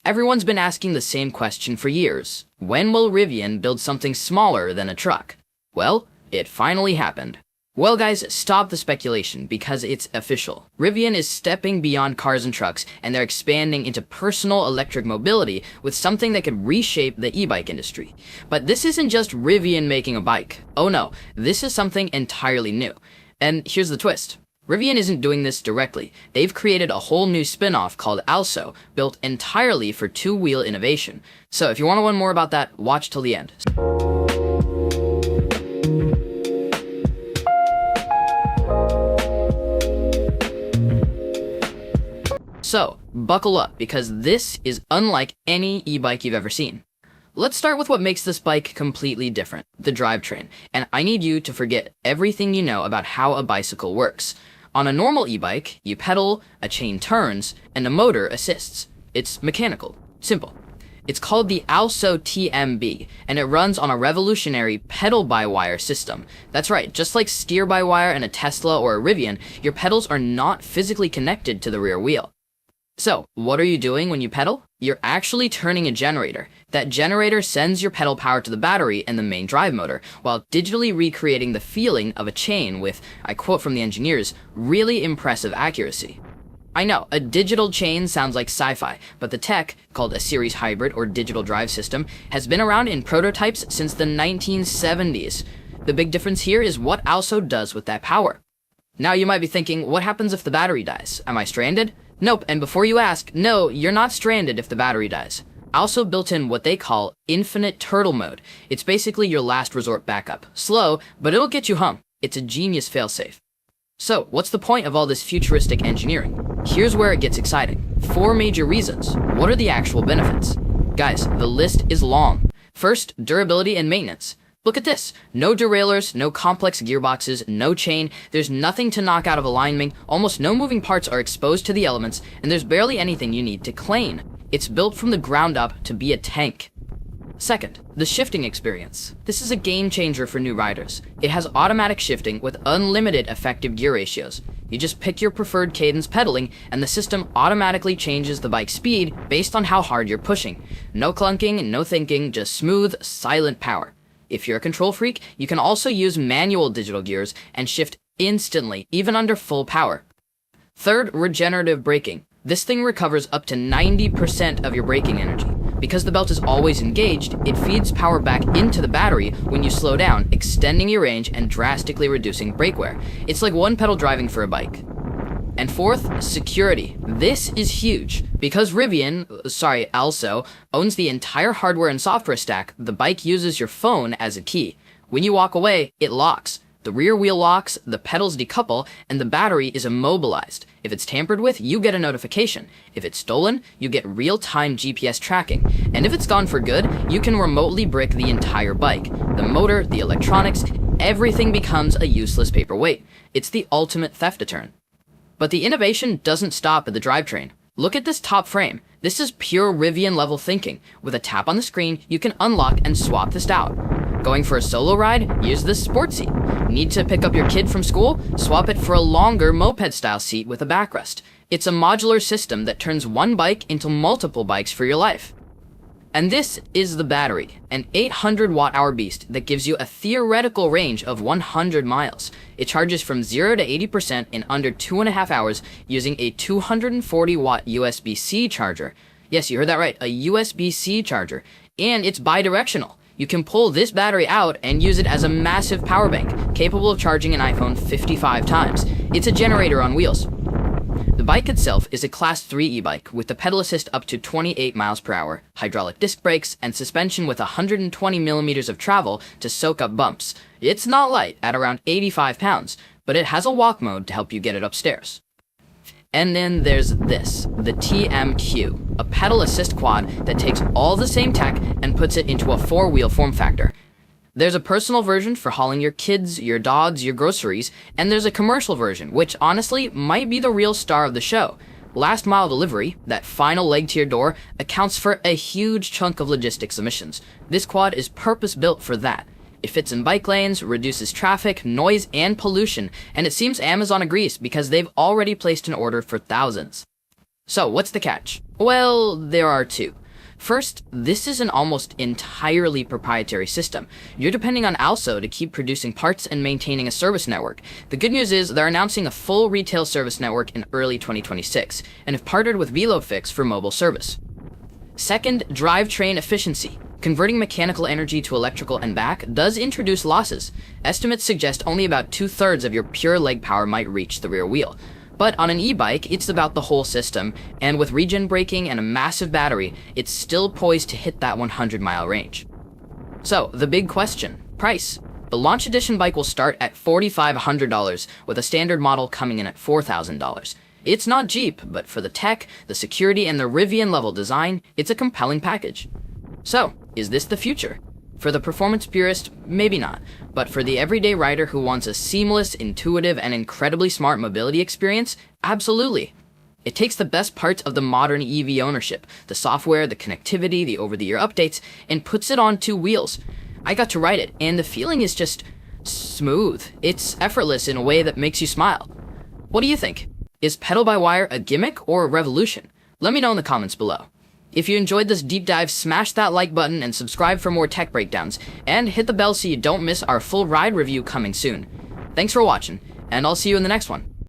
Everyone's been asking the same question for years. When will Rivian build something smaller than a truck? Well, it finally happened. Well guys, stop the speculation because it's official. Rivian is stepping beyond cars and trucks, and they're expanding into personal electric mobility with something that could reshape the e-bike industry. But this isn't just Rivian making a bike. Oh no, this is something entirely new. And here's the twist. Rivian isn't doing this directly. They've created a whole new spin-off called ALSO, built entirely for two-wheel innovation. So if you want to learn more about that, watch till the end. So, buckle up, because this is unlike any e-bike you've ever seen. Let's start with what makes this bike completely different, the drivetrain, and I need you to forget everything you know about how a bicycle works. On a normal e-bike, you pedal, a chain turns, and a motor assists. It's mechanical. Simple. It's called the ALSO TMB, and it runs on a revolutionary pedal-by-wire system. That's right, just like steer-by-wire in a Tesla or a Rivian, your pedals are not physically connected to the rear wheel. So, what are you doing when you pedal? You're actually turning a generator. That generator sends your pedal power to the battery and the main drive motor, while digitally recreating the feeling of a chain with, I quote from the engineers, really impressive accuracy. I know, a digital chain sounds like sci-fi, but the tech, called a series hybrid or digital drive system, has been around in prototypes since the 1970s. The big difference here is what ALSO does with that power. Now you might be thinking, what happens if the battery dies? Am I stranded? Nope, and before you ask, no, you're not stranded if the battery dies. ALSO built in what they call infinite turtle mode. It's basically your last resort backup. Slow, but it'll get you home. It's a genius failsafe. So, what's the point of all this futuristic engineering? Here's where it gets exciting. 4 major reasons. What are the actual benefits? Guys, the list is long. First, durability and maintenance. Look at this. No derailleurs, no complex gearboxes, no chain, there's nothing to knock out of alignment, almost no moving parts are exposed to the elements, and there's barely anything you need to clean. It's built from the ground up to be a tank. Second, the shifting experience. This is a game changer for new riders. It has automatic shifting with unlimited effective gear ratios. You just pick your preferred cadence pedaling, and the system automatically changes the bike's speed based on how hard you're pushing. No clunking, no thinking, just smooth, silent power. If you're a control freak, you can also use manual digital gears and shift instantly, even under full power. Third, regenerative braking. This thing recovers up to 90% of your braking energy. Because the belt is always engaged, it feeds power back into the battery when you slow down, extending your range and drastically reducing brake wear. It's like one pedal driving for a bike. And fourth, security. This is huge. Because ALSO, owns the entire hardware and software stack, the bike uses your phone as a key. When you walk away, it locks. The rear wheel locks, the pedals decouple, and the battery is immobilized. If it's tampered with, you get a notification. If it's stolen, you get real-time GPS tracking. And if it's gone for good, you can remotely brick the entire bike. The motor, the electronics, everything becomes a useless paperweight. It's the ultimate theft deterrent. But the innovation doesn't stop at the drivetrain. Look at this top frame. This is pure Rivian level thinking. With a tap on the screen, you can unlock and swap this out. Going for a solo ride? Use this sport seat. Need to pick up your kid from school? Swap it for a longer moped-style seat with a backrest. It's a modular system that turns one bike into multiple bikes for your life. And this is the battery, an 800 watt-hour beast that gives you a theoretical range of 100 miles. It charges from 0 to 80% in under 2.5 hours using a 240 watt USB-C charger. Yes, you heard that right, a USB-C charger. And it's bidirectional. You can pull this battery out and use it as a massive power bank, capable of charging an iPhone 55 times. It's a generator on wheels. The bike itself is a Class 3 e-bike with the pedal assist up to 28 miles per hour, hydraulic disc brakes, and suspension with 120 millimeters of travel to soak up bumps. It's not light at around 85 pounds, but it has a walk mode to help you get it upstairs. And then there's this, the TMQ, a pedal assist quad that takes all the same tech and puts it into a 4-wheel form factor. There's a personal version for hauling your kids, your dogs, your groceries, and there's a commercial version, which honestly might be the real star of the show. Last mile delivery, that final leg to your door, accounts for a huge chunk of logistics emissions. This quad is purpose-built for that. It fits in bike lanes, reduces traffic, noise, and pollution, and it seems Amazon agrees because they've already placed an order for thousands. So what's the catch? Well, there are two. First, this is an almost entirely proprietary system. You're depending on ALSO to keep producing parts and maintaining a service network. The good news is they're announcing a full retail service network in early 2026, and have partnered with VeloFix for mobile service. Second, drivetrain efficiency. Converting mechanical energy to electrical and back does introduce losses. Estimates suggest only about 2/3 of your pure leg power might reach the rear wheel. But on an e-bike, it's about the whole system, and with regen braking and a massive battery, it's still poised to hit that 100-mile range. So, the big question, price. The launch edition bike will start at $4,500, with a standard model coming in at $4,000. It's not cheap, but for the tech, the security, and the Rivian level design, it's a compelling package. So, is this the future? For the performance purist, maybe not, but for the everyday rider who wants a seamless, intuitive, and incredibly smart mobility experience, absolutely. It takes the best parts of the modern EV ownership, the software, the connectivity, the over-the-air updates, and puts it on two wheels. I got to ride it, and the feeling is just smooth. It's effortless in a way that makes you smile. What do you think? Is pedal-by-wire a gimmick or a revolution? Let me know in the comments below. If you enjoyed this deep dive, smash that like button and subscribe for more tech breakdowns, and hit the bell so you don't miss our full ride review coming soon. Thanks for watching, and I'll see you in the next one.